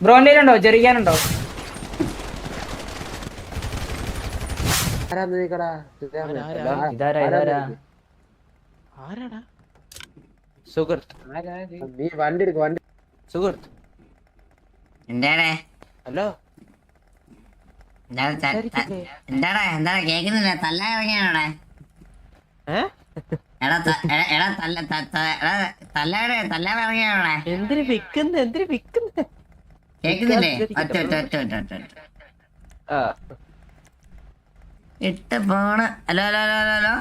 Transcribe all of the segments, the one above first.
ബ്രോണ്ടേലുണ്ടോ ചെറിയാനുണ്ടോ? ഇതാരാ ഇതാരാ? ആരാടാ? സുഹൃത്ത്. നീ വണ്ടി എടുക്ക് വണ്ടി. സുഹൃത്ത് എന്താടേ ഹലോ. എന്താടാ എന്താടാ കേക്കുന്നില്ല? തല്ല ഇറങ്ങിയാണോടെ? എടാ തല്ലാൻ ഇറങ്ങിയാണോടെ? എന്തിനു വിക്കുന്ന കേക്കുന്നില്ലേ? ഒറ്റ ഒറ്റ ഒറ്റ ഒറ്റ ഒറ്റ ഒറ്റ ഇട്ട് പോണ്. Hello hello hello hello hello.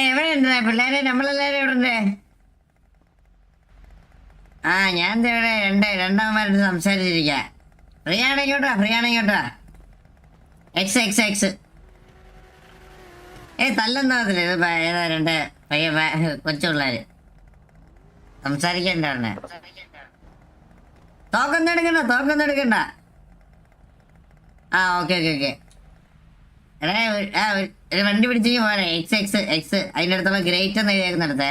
എവിടെ ഉണ്ട് പിള്ളേരെ? നമ്മളെല്ലാരും എവിടെ ഉണ്ട്? ആ ഞാൻ ഇവിടെ രണ്ടാമന്മാരുടെ സംസാരിച്ചിരിക്ക. ഫ്രീ ആണെങ്കോട്ടാ ഫ്രീ ആണെങ്കോട്ടാ. X X X. തല്ലെന്നാകത്തില്ല. ഇത് ഏതാ രണ്ട് കൊച്ചു പിള്ളേര് സംസാരിക്കണ്ടാണ്. തോക്കൊന്നും എടുക്കണ്ട. ആ ഓക്കെ ഓക്കെ ഓക്കെ. എടാ ഒരു വണ്ടി പിടിച്ചേക്ക് പോരെ. X X X. അതിൻ്റെ അടുത്തുള്ള ഗ്രേറ്റ് എന്ന് എഴുതിയേക്കുന്നിടത്തെ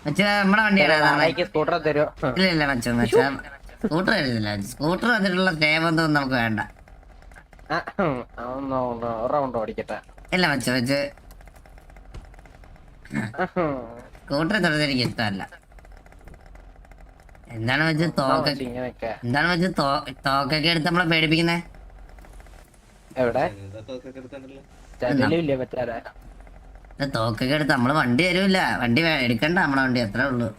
മച്ചാ നമ്മുടെ വണ്ടിയാണ്. സ്കൂട്ടർ തരുമോ? ഇല്ല മച്ചാ സ്കൂട്ടർ തരുന്നില്ല. സ്കൂട്ടർ വന്നിട്ടുള്ള സ്റ്റേബൊന്നും നമുക്ക് വേണ്ട. റൗണ്ട് ഓടിക്കട്ടെ. ഇല്ല മച്ച സ്കൂട്ടർ തൊടുന്നത് എനിക്ക് ഇഷ്ടമല്ല. എന്താണ് വെച്ച് തോക്കൊക്കെ എടുത്ത് നമ്മളെ പേടിപ്പിക്കുന്നേ? എവിടെ തോക്കൊക്കെ എടുത്ത് നമ്മള് വണ്ടി തരൂല്ല. വണ്ടി എടുക്കണ്ട നമ്മളെ വണ്ടി. അത്രേ ഉള്ളു.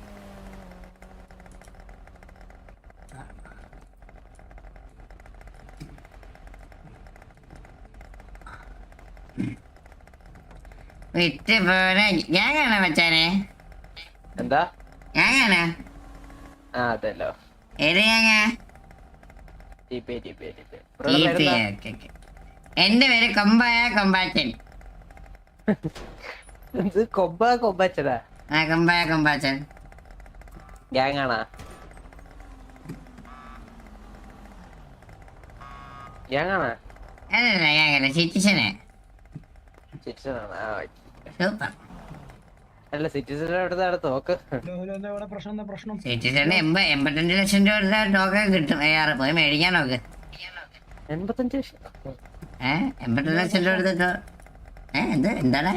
വിറ്റ് പോലെ ഞാൻ കാണാൻ മച്ചാനെ. എന്താ ഞാൻ കാണാ? അതല്ലോ ഏത് ഞാങ്ങ? എന്റെ പേര് കൊമ്പാച്ചൻ. കൊമ്പച്ചടാ. ആ കൊമ്പാച്ചൻ. ഗ്യാങ് ആണാ? ഗ്യാങ് ആണാ? അല്ലല്ല ഞാൻ സിറ്റിസനെ. സൂപ്പർ. അല്ല സിറ്റിസൺ എടുത്താണ് തോക്ക്. സിറ്റിസന് 85 ലക്ഷം രൂപ എടുത്താൽ ടോക്കൺ കിട്ടും. പോയി മേടിക്കാൻ നോക്ക്. 85 ലക്ഷം? 85 ലക്ഷം രൂപ എടുത്തിട്ടോ? എന്താണ്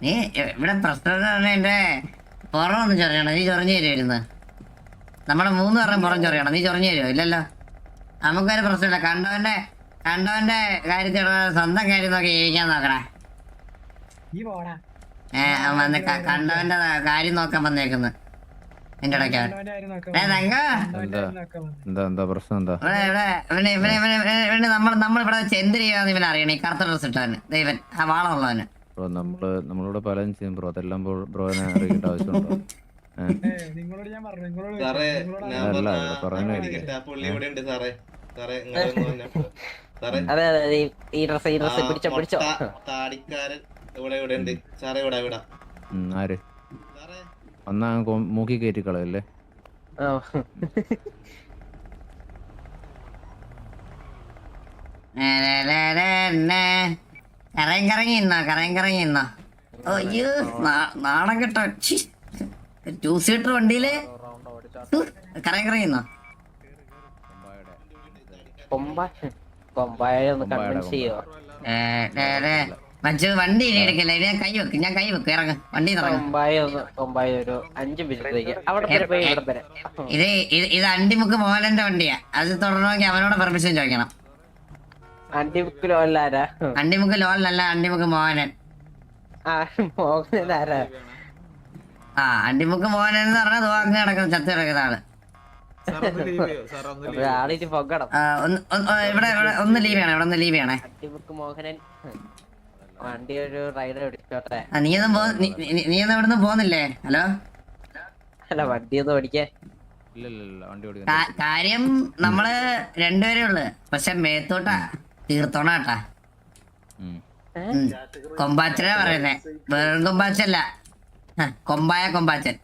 നീ ഇവിടെ പ്രശ്നം എന്ന് പറഞ്ഞാൽ എന്റെ പുറം ഒന്ന് ചൊറിയണം. നീ ചൊറിഞ്ഞു തരുമായിരുന്നു. നമ്മുടെ 3 പേരും പുറം ചൊറിയണം. നീ ചൊറിഞ്ഞു തരുമോ? ഇല്ലല്ലോ. നമുക്കൊരു പ്രശ്നമില്ല. കണ്ടവന്റെ കാര്യത്തിൽ സ്വന്തം കാര്യം നോക്കി ജീവിക്കാൻ നോക്കണേ. കണ്ടവന്റെ കാര്യം നോക്കാൻ വന്നേക്കുന്നു നിന്റെ ഇടയ്ക്ക്. നമ്മളിവിടെ എന്ത് ചെയ്യാന്ന് ഇവനെ അറിയണം. ഈ കറുത്ത ഡ്രസ് ഇട്ടവന് ദൈവൻ ആ വാളമുള്ളവന്. നമ്മളിവിടെ പലതും ചെയ്യും ബ്രോ. അതെല്ലാം ബ്രോനെ അറിയേണ്ട ആവശ്യമുണ്ടോ? അതെ അതെ ഈ ഡ്രസ് പിടിച്ചോ. താടിക്കാരൻ ഇവിടെ ഉണ്ട് സാറേ. ഇവിടെ ആര് ഒന്നാ മൂക്കി കയറ്റി കളയല്ലേ? കറങ്ങി ഇന്നോ. അയ്യോ നാണം കേട്ടോ. 2 സീറ്റർ വണ്ടിയില് കറങ്ങി ഇന്നോ. വണ്ടി ഇനി എടുക്കില്ല. ഞാൻ കൈ വെക്ക് ഇറങ്ങ. വണ്ടി ഇത് അണ്ടിമുക്ക് മോഹനന്റെ വണ്ടിയാ. അത് തുടരണമെങ്കിൽ അവനോട് പെർമിഷൻ ചോദിക്കണം. അണ്ടിമുക്ക് ലോലല്ല, അണ്ടിമുക്ക് മോഹനൻ. അണ്ടിമുക്ക് മോഹനൻ എന്ന് പറഞ്ഞാൽ തോങ്ങി നടക്കുന്ന ചത്ത് കിടക്കുന്ന ആള്. ഇവിടെ ഒന്ന് ലീവ് ചെയ്യണേ. മോഹനൻ വണ്ടി ഒരു റൈഡർ ഓടിച്ചോട്ടെ. നീയൊന്നും ഇവിടുന്ന് പോന്നില്ലേ? ഹലോ അല്ല വണ്ടി ഒന്ന് ഓടിക്കേ. കാര്യം നമ്മള് 2 പേരേ ഉള്ളു. പക്ഷെ മേത്തോട്ടാ തീർത്തോണാട്ടാ. കൊമ്പാച്ചനാ പറയുന്നേ. വെറും കൊമ്പാച്ചല്ല, കൊമ്പാച്ചൻ.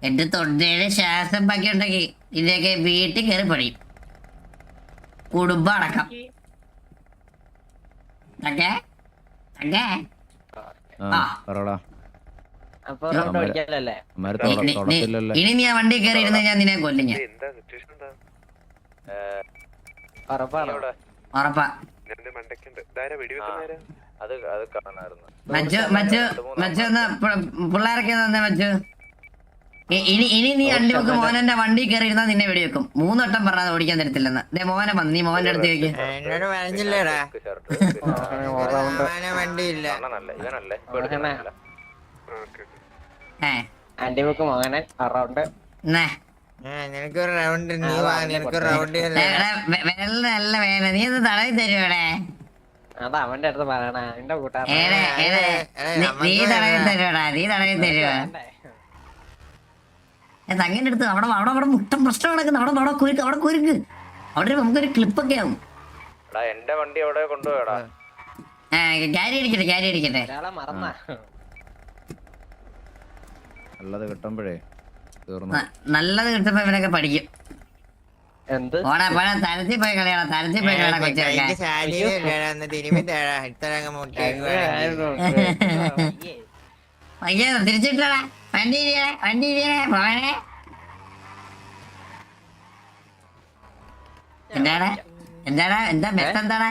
എന്റെ തൊണ്ടയില് ശ്വാസം ബാക്കി ഉണ്ടെങ്കിൽ ഇതിലേക്ക് വീട്ടിൽ കയറി പണിയും. കുടുംബം അടക്കം. അല്ലേ ആ പറടാ. അപ്പൊ റൗണ്ട് ഓടിക്കാലല്ലേ? അമ്മാര് നീ- തൊടത്തില്ലല്ലേ? ഇനി നീ ആ വണ്ടി കയറി ഇരുന്ന് ഞാൻ നിന്നെ കൊല്ലും ഞാൻ ഉറപ്പാണോ? ഉറപ്പാ. മച്ചു മച്ചു മച്ചു ഒന്ന് പിള്ളേരൊക്കെ തന്നെ മച്ചു. ഇനി നീ അണ്ടിവെക്ക് മോഹനന്റെ വണ്ടി കയറി ഇരുന്നാ നിന്നെ വെടിവെക്കും. 3 വട്ടം പറഞ്ഞാൽ ഓടിക്കാൻ തരത്തില്ലെന്ന്. ദേ മോഹനെ വന്ന് നീ മോഹന്റെ അടുത്ത് ചോദിക്കും. എന്നോട് പറഞ്ഞില്ലേടാ വണ്ടിയില്ല. അണ്ടിമുക്ക് മോഹനൻ റൗണ്ട്. എന്നാ നിനക്കൊരു റൗണ്ട് നീ വാ, നിനക്കൊരു റൗണ്ട് വെള്ളം നല്ല വേന. നീ ഒന്ന് തടവി തരുവേടെ? അത് അവന്റെ അടുത്ത് പറയണ എന്റെ കൂട്ടുകാരൻ. നീ തടവി തരുവേടാ, നീ തടവി തരുവാ. തങ്ങിന്റെ അടുത്ത് അവിടെ അവിടെ അവിടെ മുട്ടം പ്രശ്നം നടക്കുന്നു. അവിടെ കുരുക്ക്, അവിടെ കുരുക്ക്. അവിടെ നമുക്കൊരു ക്ലിപ്പൊക്കെ ആവും. എന്റെ വണ്ടി അവിടെ കൊണ്ടുപോയടാ. ക്യാരി അടിക്കട്ടെ. ഒരാളെ മറന്നാ. നല്ലത് കിട്ടുമ്പോഴേ തീർന്നു. നല്ലത് കിട്ടുമ്പോ ഇവനൊക്കെ പഠിക്കും. എന്ത് ഓടാ പോടാ, തരത്തിൽ പോയി കളിയാടാ, തരത്തിൽ പോയി കളിയാടാ കൊച്ചൊക്കെ. സാധ്യതയില്ലേടാ, തിരുമ്പി തേടാ ഇത്തരങ്ങ മുട്ടേക്ക് അയ്യോ തിരിച്ചിട്ടാ വണ്ടി പോനെ. എന്താ മെസ്സ് എന്താണ്?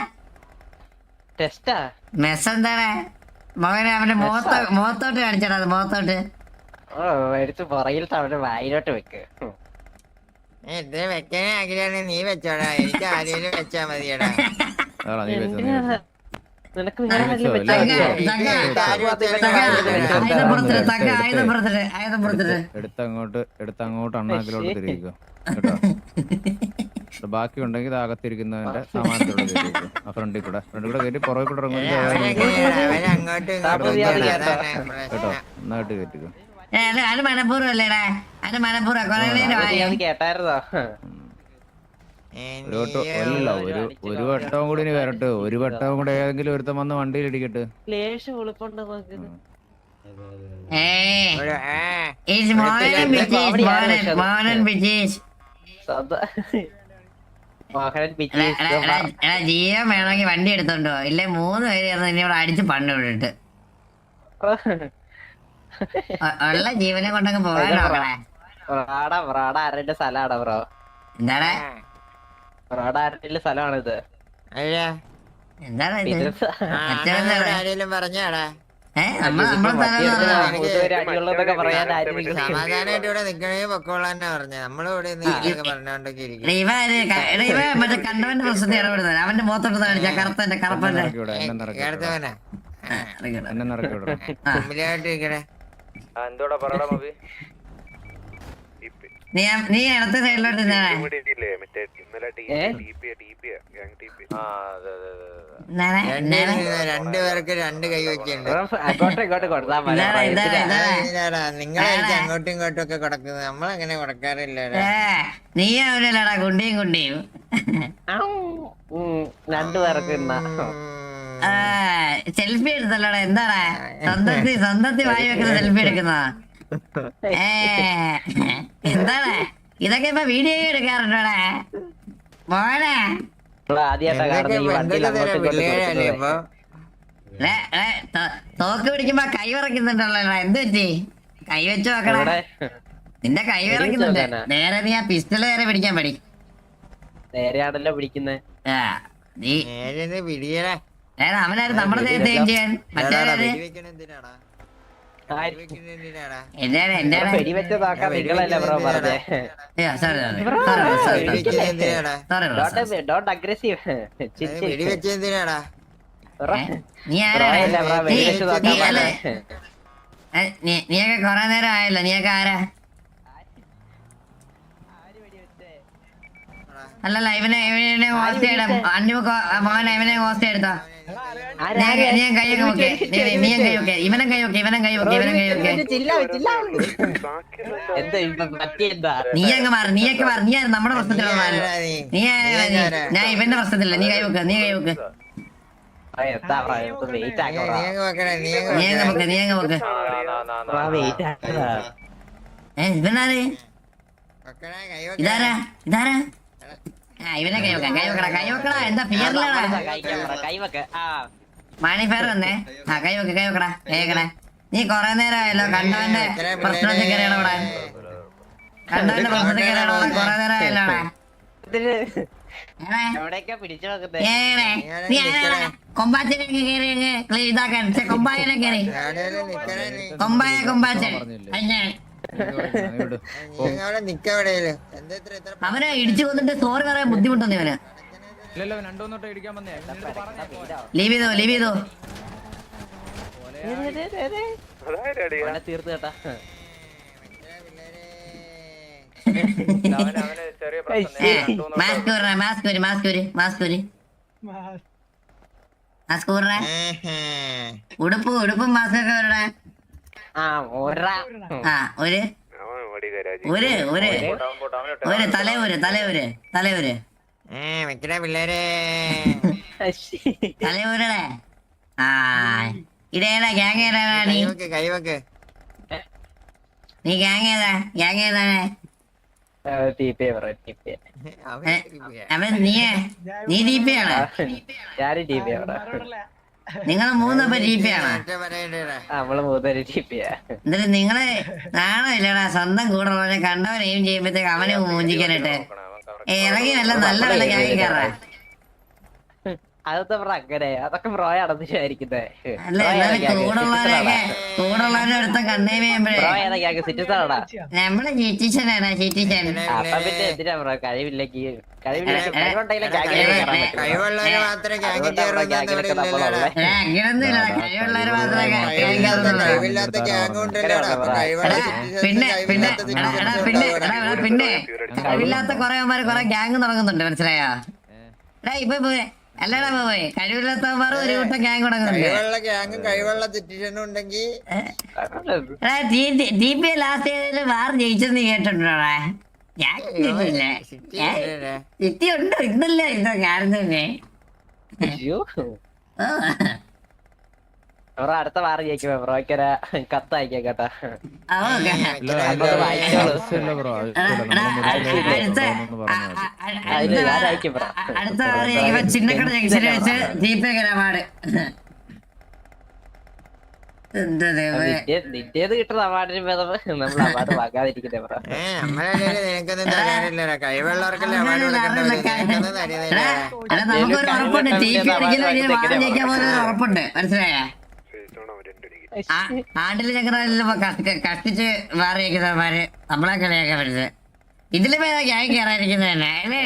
ടെസ്റ്റാ മെസ്സ് എന്താണ് മോനെ? അവന്റെ മുഖത്തോട്ട് കാണിച്ചടാ, അത് മുഖത്തോട്ട്. ഓ എടുത്ത് പുറകിലത്തെ അവന്റെ വായിലോട്ട് വെക്ക്. ഇത് വെക്കാനേ ആഗ്രഹമാണ്, നീ വെച്ചോടാ. എനിക്ക് ആരെങ്കിലും വെച്ചാ മതിയടാ. അതാ നീ വെച്ചത്. നിനക്ക് വേറെ ആരെങ്കിലും വെച്ചാ തങ്ക, മതിയോ? ആയുധപ്പുറത്തിട്ട് എടുത്തങ്ങോട്ട് അണ്ണാക്കിലോട്ട് തിരിക്കുക കേട്ടോ. ബാക്കി ഉണ്ടെങ്കിൽ അകത്തിരിക്കുന്നവന്റെ സമാനത്തിലൂടെ തിരിക്കുക. ആ ഫ്രണ്ടിൽ കൂടെ കയറ്റി പുറകെ കൂടെ ഇറങ്ങുന്നത് അവരങ്ങോട്ടും കേട്ടോ. നന്നായിട്ട് കയറ്റിക്കോ. അത് മനപ്പൂർവ്വം അല്ലേടാ, അത് മനപ്പൂർവ്വം. കൊറേ അത് കേട്ടായിരുന്നോ? ഒരു വട്ടവും കൂടി ഇനി വരട്ടെ. ഒരു വട്ടവും കൂടെ ഏതെങ്കിലും ഒരുത്തം വന്ന് വണ്ടിയിൽ ഇടിക്കട്ടെ. ലേശം എളുപ്പമുണ്ടോ നോക്ക്. മോഹനൻ ജീവൻ വേണമെങ്കിൽ വണ്ടി എടുത്തോണ്ടോ, ഇല്ലേ 3 പേര് ചേർന്ന് ഇനി ഇവിടെ അടിച്ച് പണ്ട് വിട്ടിട്ട് ഉള്ള ജീവനെ കൊണ്ടങ്ങ് പോകാൻ നോക്കണേ. ആരുടെ സ്ഥലമാണോ ബ്രോ? എന്താണ് ആരുടെ സ്ഥലമാണിത്? എന്താണ് ഇത്? ആരെങ്കിലും പറഞ്ഞാടാ അടിയുള്ളതൊക്കെ പറയാൻ സമാധാനമായിട്ട് ഇവിടെ നിക്കണേ പൊക്കോളാന്നാ പറഞ്ഞ. നമ്മളിവിടെ പറഞ്ഞോണ്ടൊക്കെ ഇരിക്കും. മറ്റേ കണ്ടവന്റെ പ്രശ്നത്തിൽ ഇടപെടുന്നത്. അവന്റെ മുഖത്തോട്ട് കാണിച്ച കറുപ്പന്റെ കേടത്തവനാ മുമ്പിലായിട്ട് ഇരിക്കണേ. എന്തോടാ പറയടാ മതി. നീ അടുത്ത സൈഡിലോട്ട് രണ്ടുപേർക്ക് 2 കൈ വെക്കുന്നുണ്ട്. അങ്ങോട്ടും കൊടുത്താ നിങ്ങളായിരിക്കും അങ്ങോട്ടും ഇങ്ങോട്ടും ഒക്കെ കൊടുക്കുന്നത്, നമ്മളങ്ങനെ കൊടുക്കാറില്ല. നീ അവരല്ലടാ കുണ്ടിയും 2 പേർക്ക് സെൽഫി എടുത്തല്ലോടാ. എന്താടാ സ്വന്തത്തിൽ വായി വെക്കുന്ന സെൽഫി എടുക്കുന്ന? എന്താണ് ഇതൊക്കെ? ഇപ്പൊ വീഡിയോ എടുക്കാറുണ്ടോടാ മോനെ? തോക്ക് പിടിക്കുമ്പോ കൈ വിറയ്ക്കുന്നുണ്ടല്ലോ. എന്ത് പറ്റി? കൈ വെച്ച് നോക്കണ. നിന്റെ കൈ വിറയ്ക്കുന്നുണ്ട്. നേരെ നീ ആ പിസ്റ്റള് നേരെ പിടിക്കാൻ പഠി. നേരെയാണല്ലോ പിടിക്കുന്നത്. നീ പിടിയടാ. അവനാരും നമ്മുടെ നേരത്തെ ചെയ്യാൻ മറ്റേ വെടിവെച്ച് നോക്കാൻ നിങ്ങളല്ലേ ബ്രോ പറഞ്ഞേ? Don't aggressive. വെടിവെച്ചെന്തിനാടാ? നീയൊക്കെ കൊറേ നേരം ആയല്ലോ. നീയൊക്കെ ആരാ? അല്ലല്ല ഇവനെ ഹോസ്റ്റ് ചെയ്യണം. മോനെ ഇവനെ ഹോസ്റ്റ് എടുത്തോ. നീ കൈയൊക്കെ നോക്കേ. ഇവനെ കൈ നോക്കേ. നീയൊക്കെ മാറി. നീ നമ്മുടെ പ്രശ്നത്തിലുള്ള ഞാൻ ഇവന്റെ പ്രശ്നത്തില്ല. നീ കൈ വെക്ക. ഇവനാര്? ഇതാരാ? ഇവനെ കൈ വെക്കടാ. എന്താ ഫിയറിലാടാ? മാനിഫയർ വന്നേ. ആ കൈ വെക്കടാ കേക്കടാ. നീ കൊറേ നേരമായല്ലോ കണ്ടവന്റെ പ്രശ്നത്തിൽ കയറിയാണ് ഇവിടെ. കണ്ടവന്റെ പ്രശ്നത്തിൽ കയറിയാണ് ഇവിടെ കൊറേ നേരമായല്ലോ എവിടെയൊക്കെ പിടിച്ചു നോക്കുന്നത് നീ കൊമ്പാച്ചനെ കയറി ഇതാക്കാൻ കൊമ്പായനെ കയറി കൊമ്പാച്ചൻ അവനെ ഇടിച്ചു കൊന്നിട്ട് ചോറ് കയറാൻ ബുദ്ധിമുട്ടൊന്നും ഇവന്. ലീവ് ചെയ്തോ തീർത്ത് കേട്ടാ. ഉടുപ്പും മാസ്കൊക്കെ വരണേ. ആ ഒരു തലയൂര് പിള്ളേരെ തലയൂരടെ. ആ ഇതേതാ ഗ്യാങ് ഏതാ നീ? കൈവക്ക് നീ ഗ്യാങ് ഏതാണ്? അവൻ നീ ഡീപ്പിയാണ്. നിങ്ങള് മൂന്നപ്പ ഡീപ്പിയാണ്. നമ്മള് മൂന്നേരം എന്നിട്ട് നിങ്ങള് നാണമില്ലടാ സ്വന്തം കൂടെ ഉള്ളവരെ കണ്ടവൻ എയിം ചെയ്യുമ്പോഴത്തേക്ക് അവനെ മൂഞ്ചിക്കാനായിട്ട് ഇറങ്ങി നല്ല ഗ്യാങ് കയറാ. അതൊക്കെ അങ്ങനെ അതൊക്കെ ബ്രോയാണ് വിചാരിക്കുന്നേ. അല്ല കൂടുള്ളവരുടെ അടുത്ത കണ്ണേ ചെയ്യുമ്പോഴേ നമ്മള് ചീറ്റിച്ചനാണ് ചീറ്റിച്ചൻ. പിന്നെ എന്തിനാ ബ്രോ കഴിവില്ലെങ്കിൽ കഴിവുള്ളവര് മാത്രമേ അങ്ങനൊന്നുമില്ല കഴിവുള്ളവര് മാത്രമേ കഴിവില്ലാത്ത ഗ്യാങ് ഉണ്ടല്ലോടാ. പിന്നെ കഴിവില്ലാത്ത കൊറേമാര് കൊറേ ഗ്യാങ് തുടങ്ങുന്നുണ്ട് മനസ്സിലായോ? ഇപ്പൊ അല്ലടാ പോയി കഴിവില്ലാത്തവന്മാർ ഒരു കൂട്ടം ഗ്യാങ് തുടങ്ങുന്നുണ്ട്. കഴിവുള്ള സിറ്റിസണും ഉണ്ടെങ്കിൽ ലാസ്റ്റ് ഏതെങ്കിലും വാർ ജയിച്ചെന്ന് കേട്ടിട്ടുണ്ടോടാ? ഞാൻ കേട്ടില്ല. സിറ്റി ഉണ്ടോ? ഇന്നല്ലേ ഇതോ കാണുന്നേ. ബ്രോ അടുത്ത വാർ ജയിക്കുമ്പോ ബ്രോയ്ക്കൊരു കത്ത് അയക്കാം കേട്ടാ. അടുത്ത ചിന്നക്കട ജംഗ്ഷനിൽ വെച്ച് ജീപ്പേ കരാമാട്. നിന്റേത് കിട്ടുന്ന അവാർഡിന് നമ്മൾ അവാർഡ് വാങ്ങാതിരിക്കുന്നേ ബ്രോ. കഴിവുള്ളവർക്കല്ലേ നമുക്കൊരു ഉറപ്പുണ്ട്. ജീപ്പി അടിക്കുന്ന ജയിക്കാൻ പോകുന്ന ഉറപ്പുണ്ട് മനസ്സിലായ? ആണ്ടില് ഞങ്ങളെല്ലാം കഷ്ടിച്ച് മാറിയിരിക്കുന്നവന്മാര് നമ്മളെ കളിയാക്കാൻ പറ്റുന്നത്. ഇതിലും ഏതാ ഗ്യാങ് കയറാതിരിക്കുന്നത് തന്നെ അല്ലേ?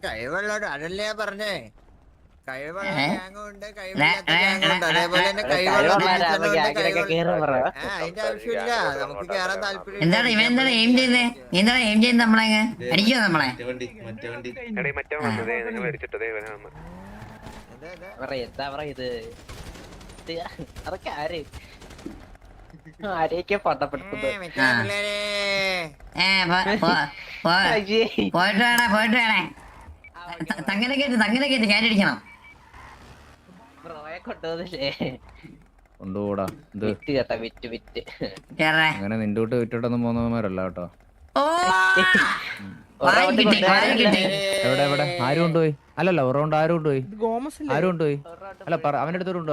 കഴിവുള്ളവർ അതല്ലേ പറഞ്ഞേ. കഴിവുള്ള ഗ്യാങ്ങും ഉണ്ട് കഴിവില്ലാത്ത ഗ്യാങ്ങും ഉണ്ട്. അതേപോലെ തന്നെ കഴിവുള്ള അതിന്റെ ആവശ്യമില്ല. നമുക്ക് കേറാൻ താല്പര്യം. എന്താണ് ഇവൻ എന്താണ് എയിം ചെയ്യുന്നത്? എന്താണ് എയിം ചെയ്യുന്നത്? നമ്മളെ അടിക്കോ നമ്മളെ? എന്താ പറ ഇത് അതൊക്കെ ആരെയൊക്കെ പട്ടപ്പെടുത്തുന്നത്. പോയിട്ട് വേണേ തങ്ങനെ കേട്ട് കാറ്റടിക്കണം. ബ്രോയെ കൊണ്ടുപോകുന്നില്ലേ? കൊണ്ടുപോടാ. വിറ്റ് അങ്ങനെ നിന്റെ വീട്ട് വിറ്റിട്ടൊന്നും പോകുന്നവന്മാരല്ല കേട്ടോ. എവിടെ ആരും കൊണ്ടുപോയി? അല്ലല്ല ഒരു റൗണ്ട് ആരും കൊണ്ടുപോയി? അല്ല അവന്റെ അടുത്തോണ്ടോ?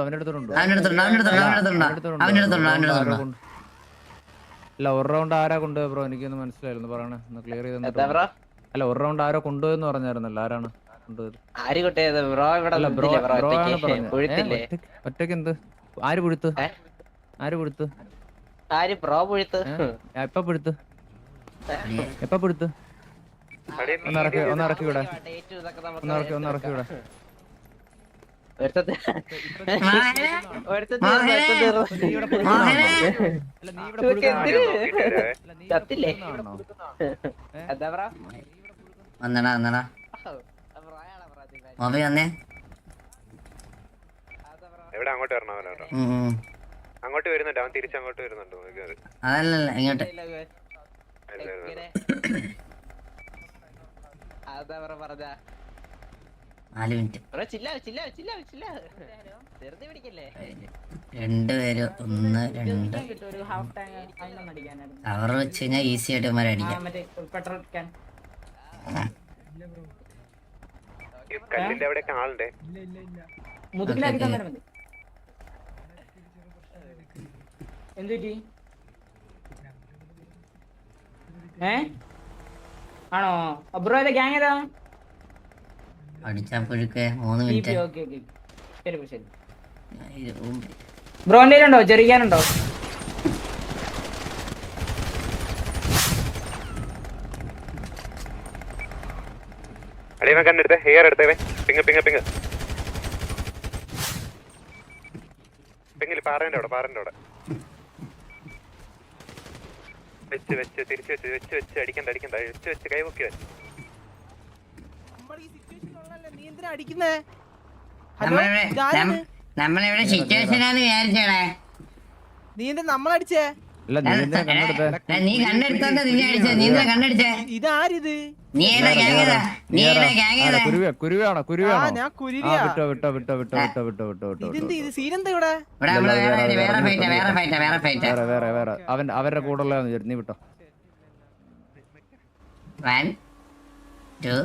അല്ല ഒരു റൗണ്ട് ആരാ കൊണ്ടുപോയി ബ്രോ? എനിക്കൊന്ന് മനസ്സിലായിരുന്നു. പറയണേ ഒന്ന് ക്ലിയർ ചെയ്ത്. അല്ല ഒരു റൗണ്ട് ആരോ കൊണ്ടുപോയെന്ന് പറഞ്ഞായിരുന്നല്ലോ. ആരാണ് കൊണ്ടുപോയത്? ഒറ്റയ്ക്ക് എന്ത്? ആര് പുഴുത്ത്? എപ്പ പുഴുത്ത്? ഒന്നിറക്കി വിടാ. വന്നടാ മൊബൈൽ വന്നേ. അങ്ങോട്ട് വരുന്നുണ്ട്. അവൻ തിരിച്ചങ്ങോട്ട് വരുന്നുണ്ട്. അതല്ലല്ല ഇങ്ങോട്ട്. 4 മിനിറ്റ്. ബ്രോ ചില്ല ചില്ല ചില്ല ചില്ല വെറുതെ പിടിക്കല്ലേ. 2 പേര് 1 2 ഒരു ഹാഫ് ടാങ്ക് അതിനൊന്നും അടിക്കാനായിരുന്നു. കവർ വെച്ച് കഴിഞ്ഞാൽ ഈസി ആയിട്ട് ഇവന്മാരെ അടിക്കാം. മറ്റേ പെട്രോൾ ക്യാൻ കല്ലിന്റെ അവിടെ ആളുണ്ടേ. മുതുകിലാക്കി തന്നാലും മതി. എന്ത് പറ്റി? ആണോ ബ്രോ ഏതാ ഗ്യാങ് ഏതാ? അടിച്ചാ പുഴുക്കെ 3 മിനിറ്റ്. ഓക്കെ ഓക്കെ ശരി ശരി. ബ്രോ എന്തെങ്കിലും ചെറിയാനുണ്ടോ? അടിയവൻ കണ്ണെടുത്തേ, ഹെയർ എടുത്തേ. പിങ്ങ് പിങ്ങ് പിങ്ങ് പിങ്ങില് പാറേന്റെ അവിടെ വെച്ച് തിരിച്ചു വെച്ച് അടിക്കണ്ട വെച്ച് കൈ പൊക്കി നമ്മളിവിടെ സിറ്റുവേഷനാന്ന് വിചാരിച്ചേടേ. നീ എന്താ നമ്മളടിച്ചേ? അല്ല നീ എന്തിനാ കണ്ണെടുത്തേ? നീ കണ്ണെടുത്തോണ്ട് നിന്നെ അടിച്ചേ. നീ എന്താ കണ്ണടിച്ചേ? ഇതാരിത്? നീ ഏതാ ഗ്യാങ് ഏതാ? നീ ഏതാ ഗ്യാങ് ഏതാ? കുരുവിയാണോ? ഞാൻ കുരുവിയാ. വിട്ടോ. ഇതെന്ത് ഇത് സീനെന്താ ഇവിടെ? ഇവിടെ നമ്മള് വേറെ ഫൈറ്റാ. വേറെ അവരുടെ കൂടെ ഉള്ള നീ വിട്ടോ. 1 2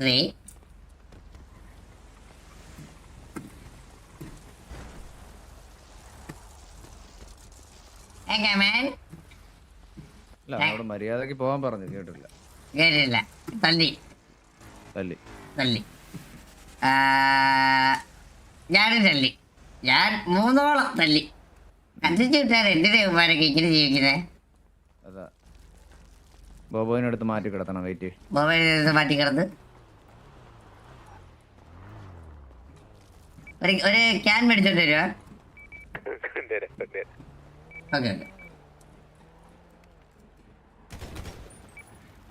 3 അല്ല അവിടെ മര്യാദക്ക് പോകാൻ പറഞ്ഞു കേട്ടില്ല. തല്ലി. ഞാനും തല്ലി. ഞാൻ 3ഓളം തല്ലി. കത്തിച്ചു വിട്ടാണ് എന്തിനാ ഉമ്മാരൊക്കെ ഇങ്ങനെ ജീവിക്കുന്നേ? അതാ ബോബോയിനടുത്ത് മാറ്റി കിടത്തണം. വെയിറ്റ് ബോബോയിനെ മാറ്റി കിടന്ന് ഒരു ക്യാൻ മേടിച്ചോണ്ട് വരുവാ. ഓക്കെ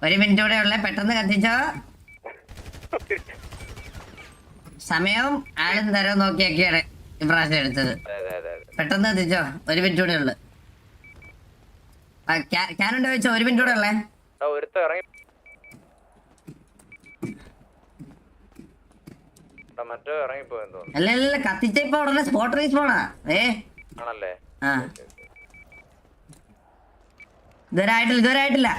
1 മിനിറ്റ് കൂടെ ഉള്ള. പെട്ടെന്ന് കത്തിച്ചോ. സമയവും ആളും തരവും നോക്കിയൊക്കെയാണ് ഇപ്രാവശ്യം എടുത്തത്. പെട്ടെന്ന് കത്തിച്ചോ. 1 മിനിറ്റ് കൂടെ ഉള്ളു. ക്യാനുണ്ടോ വെച്ചോ? 1 മിനിറ്റ് കൂടെ ഉള്ളേ. അല്ല കത്തിച്ച ഇപ്പൊ ഉടനെ സ്പോട്ട് റീസ്പോണാ. ആ ഇതുവരായിട്ടില്ല.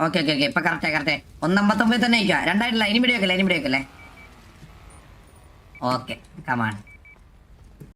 ഓക്കെ ഇപ്പൊ കറക്റ്റ് 1:59 തന്നെ അയക്കാം. 2 ഇനി പിടി വെക്കല്ലേ. Okay come on.